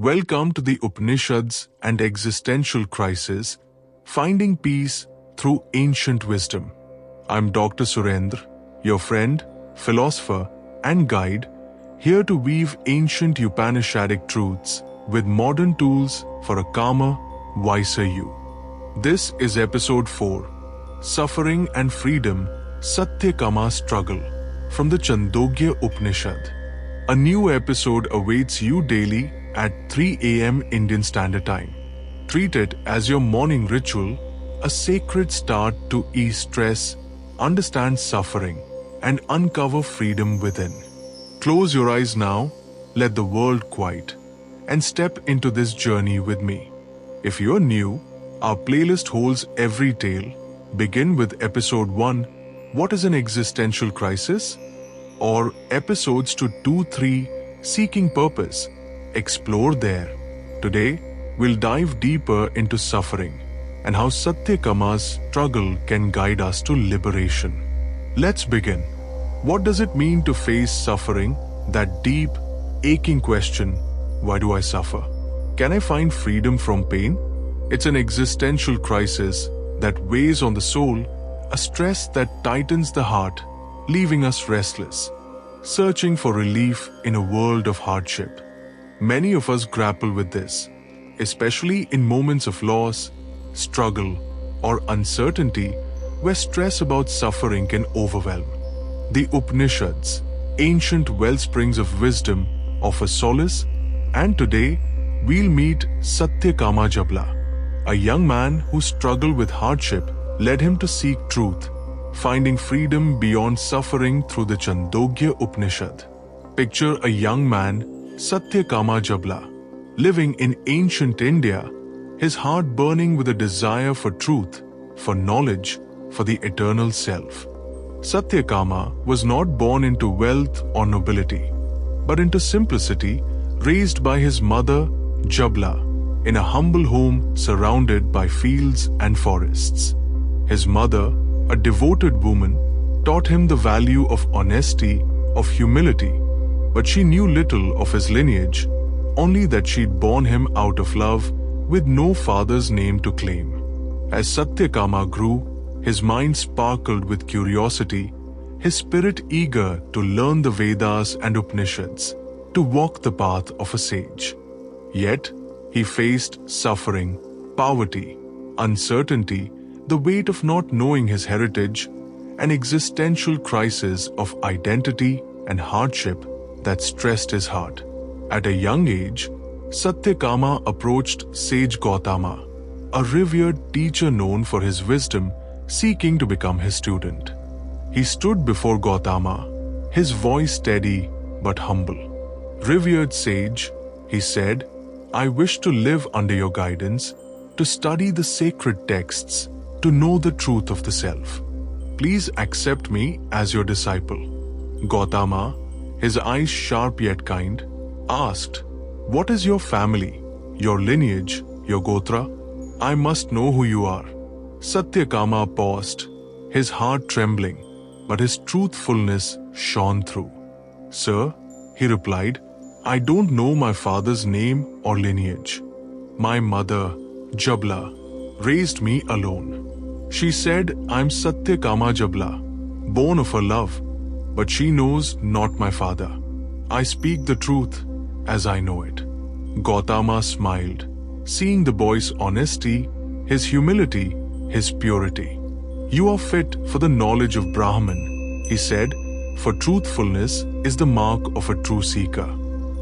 Welcome to the Upanishads and Existential Crisis, Finding Peace Through Ancient Wisdom. I'm Dr. Surendra, your friend, philosopher, and guide, here to weave ancient Upanishadic truths with modern tools for a calmer, wiser you. This is episode 4, Suffering and Freedom, Satyakama Struggle, from the Chandogya Upanishad. A new episode awaits you daily at 3 AM Indian Standard Time. Treat it as your morning ritual, a sacred start to ease stress, understand suffering, and uncover freedom within. Close your eyes now, let the world quiet, and step into this journey with me. If you're new, our playlist holds every tale. Begin with episode 1, What is an Existential Crisis? Or episodes 2, 3, Seeking Purpose. Explore there. Today, we'll dive deeper into suffering and how Satyakama's struggle can guide us to liberation. Let's begin. What does it mean to face suffering? That deep, aching question, why do I suffer? Can I find freedom from pain? It's an existential crisis that weighs on the soul, a stress that tightens the heart, leaving us restless, searching for relief in a world of hardship. Many of us grapple with this, especially in moments of loss, struggle, or uncertainty where stress about suffering can overwhelm. The Upanishads, ancient wellsprings of wisdom, offer solace, and today we'll meet Satyakama Jabla, a young man whose struggle with hardship led him to seek truth, finding freedom beyond suffering through the Chandogya Upanishad. Picture a young man, Satyakama Jabla, living in ancient India, his heart burning with a desire for truth, for knowledge, for the eternal self. Satyakama was not born into wealth or nobility, but into simplicity, raised by his mother, Jabla, in a humble home surrounded by fields and forests. His mother, a devoted woman, taught him the value of honesty, of humility, but she knew little of his lineage, only that she'd borne him out of love with no father's name to claim. As Satyakama grew, his mind sparkled with curiosity, his spirit eager to learn the Vedas and Upanishads, to walk the path of a sage. Yet, he faced suffering, poverty, uncertainty, the weight of not knowing his heritage, an existential crisis of identity and hardship that stressed his heart. At a young age, Satyakama approached sage Gautama, a revered teacher known for his wisdom, seeking to become his student. He stood before Gautama, his voice steady but humble. "Revered sage," he said, "I wish to live under your guidance, to study the sacred texts, to know the truth of the self. Please accept me as your disciple." Gautama, his eyes sharp yet kind, asked, "What is your family, your lineage, your gotra? I must know who you are." Satyakama paused, his heart trembling, but his truthfulness shone through. "Sir," he replied, "I don't know my father's name or lineage. My mother, Jabla, raised me alone. She said I'm Satyakama Jabla, born of her love, but she knows not my father. I speak the truth as I know it." Gautama smiled, seeing the boy's honesty, his humility, his purity. "You are fit for the knowledge of Brahman," he said, "for truthfulness is the mark of a true seeker."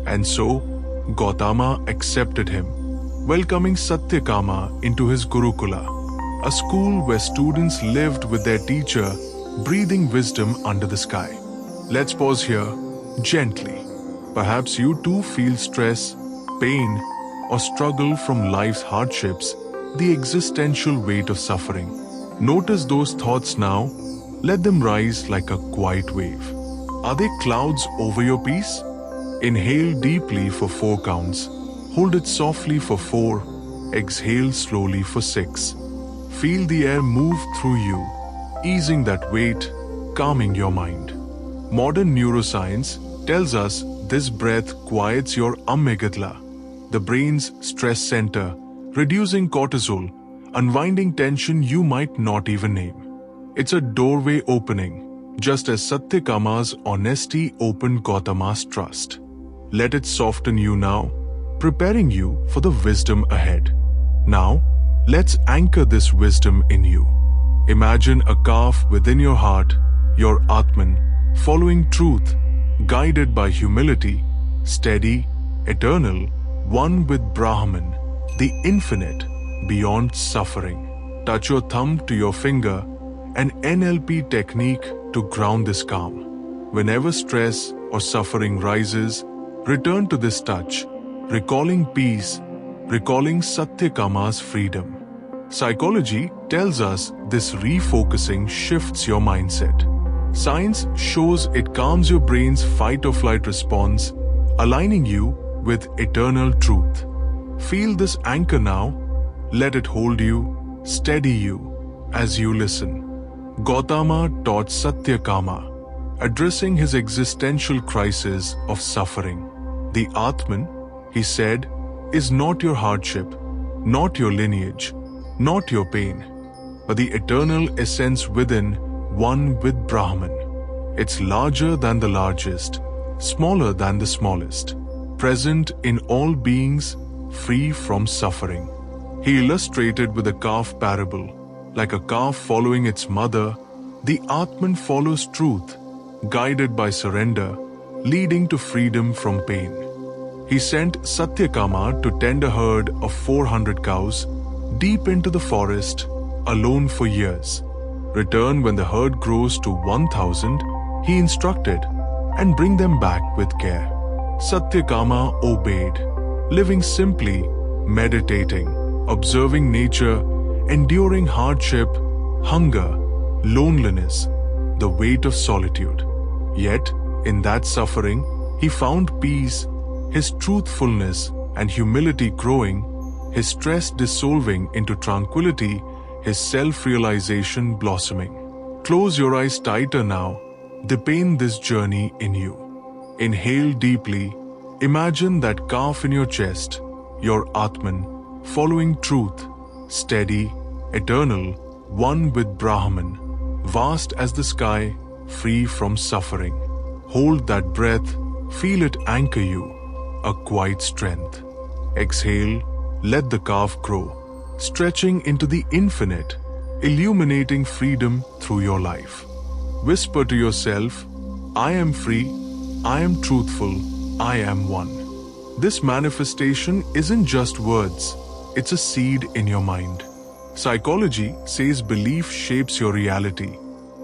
And so, Gautama accepted him, welcoming Satyakama into his Gurukula, a school where students lived with their teacher, breathing wisdom under the sky. Let's pause here, gently. Perhaps you too feel stress, pain, or struggle from life's hardships, the existential weight of suffering. Notice those thoughts now. Let them rise like a quiet wave. Are they clouds over your peace? Inhale deeply for 4 counts. Hold it softly for 4. Exhale slowly for 6. Feel the air move through you, easing that weight, calming your mind. Modern neuroscience tells us this breath quiets your amygdala, the brain's stress center, reducing cortisol, unwinding tension you might not even name. It's a doorway opening, just as Satyakama's honesty opened Gautama's trust. Let it soften you now, preparing you for the wisdom ahead. Now, let's anchor this wisdom in you. Imagine a calf within your heart, your Atman, following truth, guided by humility, steady, eternal, one with Brahman, the infinite, beyond suffering. Touch your thumb to your finger, an NLP technique to ground this calm. Whenever stress or suffering rises, return to this touch, recalling peace, recalling Satyakama's freedom. Psychology tells us this refocusing shifts your mindset. Science shows it calms your brain's fight-or-flight response, aligning you with eternal truth. Feel this anchor now. Let it hold you, steady you, as you listen. Gautama taught Satyakama, addressing his existential crisis of suffering. The Atman, he said, is not your hardship, not your lineage, not your pain, but the eternal essence within, one with Brahman. It's larger than the largest, smaller than the smallest, present in all beings, free from suffering. He illustrated with a calf parable. Like a calf following its mother, the Atman follows truth, guided by surrender, leading to freedom from pain. He sent Satyakama to tend a herd of 400 cows deep into the forest, alone for years. Return when the herd grows to 1,000, he instructed, and bring them back with care. Satyakama obeyed, living simply, meditating, observing nature, enduring hardship, hunger, loneliness, the weight of solitude. Yet, in that suffering, he found peace, his truthfulness and humility growing, his stress dissolving into tranquility, his self-realization blossoming. Close your eyes tighter now, deepen this journey in you. Inhale deeply, imagine that calf in your chest, your Atman, following truth, steady, eternal, one with Brahman, vast as the sky, free from suffering. Hold that breath, feel it anchor you, a quiet strength. Exhale, let the calf grow, stretching into the infinite, illuminating freedom through your life. Whisper to yourself, I am free, I am truthful, I am one. This manifestation isn't just words, it's a seed in your mind. Psychology says belief shapes your reality.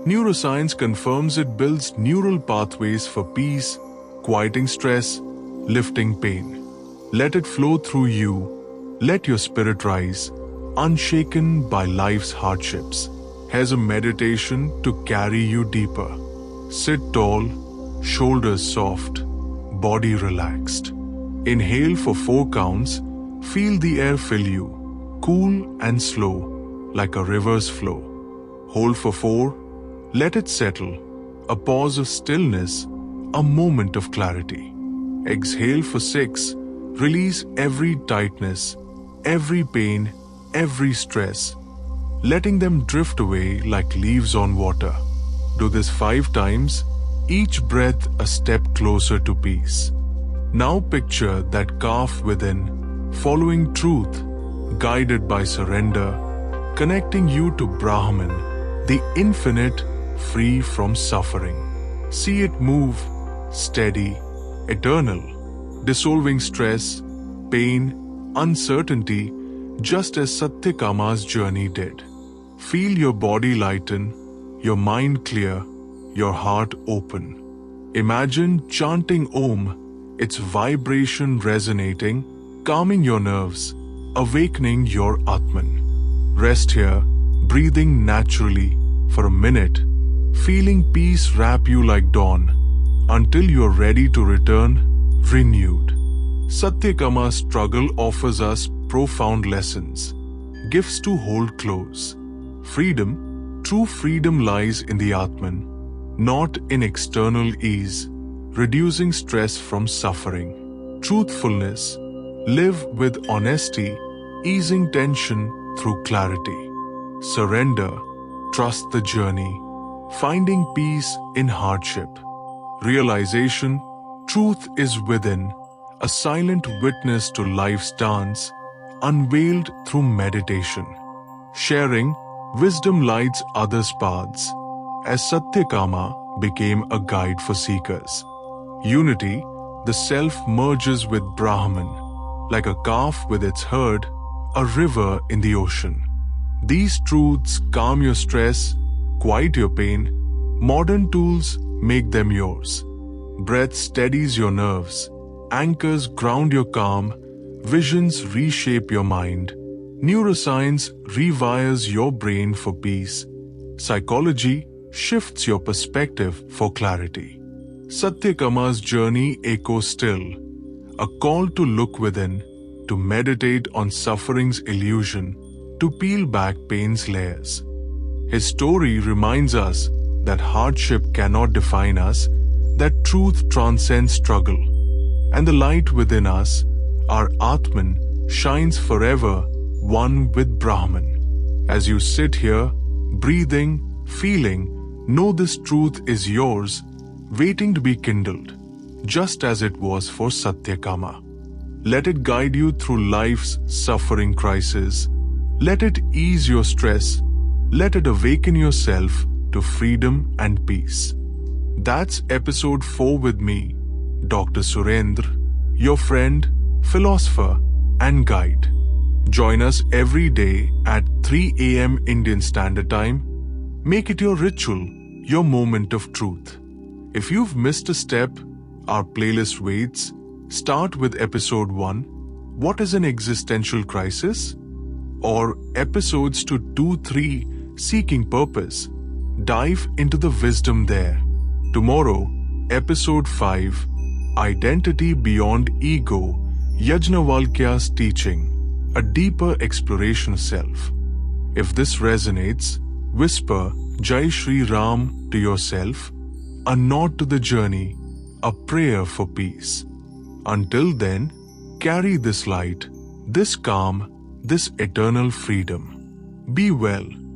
Neuroscience confirms it builds neural pathways for peace, quieting stress, lifting pain. Let it flow through you. Let your spirit rise, unshaken by life's hardships. Here's a meditation to carry you deeper. Sit tall, shoulders soft, body relaxed. Inhale for 4 counts. Feel the air fill you, cool and slow, like a river's flow. Hold for 4. Let it settle. A pause of stillness, a moment of clarity. Exhale for 6. Release every tightness, every pain, every stress, letting them drift away like leaves on water. Do this 5 times, each breath a step closer to peace. Now picture that calf within, following truth, guided by surrender, connecting you to Brahman, the infinite, free from suffering. See it move, steady, eternal, dissolving stress, pain, uncertainty, just as Satyakama's journey did. Feel your body lighten, your mind clear, your heart open. Imagine chanting Om, its vibration resonating, calming your nerves, awakening your Atman. Rest here, breathing naturally for a minute, feeling peace wrap you like dawn, until you're ready to return, renewed. Satyakama's struggle offers us profound lessons, gifts to hold close. Freedom, true freedom lies in the Atman, not in external ease, reducing stress from suffering. Truthfulness, Live with honesty, easing tension through clarity. Surrender, trust the journey, finding peace in hardship. Realization, truth is within, a silent witness to life's dance, unveiled through meditation. Sharing, wisdom lights others' paths, as Satyakāma became a guide for seekers. Unity, the self merges with Brahman, like a calf with its herd, a river in the ocean. These truths calm your stress, quiet your pain. Modern tools make them yours. Breath steadies your nerves, anchors ground your calm, visions reshape your mind. Neuroscience rewires your brain for peace. Psychology shifts your perspective for clarity. Satyakama's journey echoes still, a call to look within, to meditate on suffering's illusion, to peel back pain's layers. His story reminds us that hardship cannot define us, that truth transcends struggle, and the light within us, our Atman, shines forever, one with Brahman. As you sit here, breathing, feeling, know this truth is yours, waiting to be kindled, just as it was for Satyakama. Let it guide you through life's suffering crisis. Let it ease your stress. Let it awaken yourself to freedom and peace. That's episode 4 with me, Dr. Surendra, your friend, philosopher, and guide. Join us every day at 3 AM Indian Standard Time. Make it your ritual, your moment of truth. If you've missed a step, our playlist waits. Start with episode 1, What is an Existential Crisis? Or episodes 2, 3, Seeking Purpose. Dive into the wisdom there. Tomorrow, episode 5, Identity Beyond Ego, Yājñavalkya's teaching, a deeper exploration of self. If this resonates, whisper Jai Shri Ram to yourself, a nod to the journey, a prayer for peace. Until then, carry this light, this calm, this eternal freedom. Be well.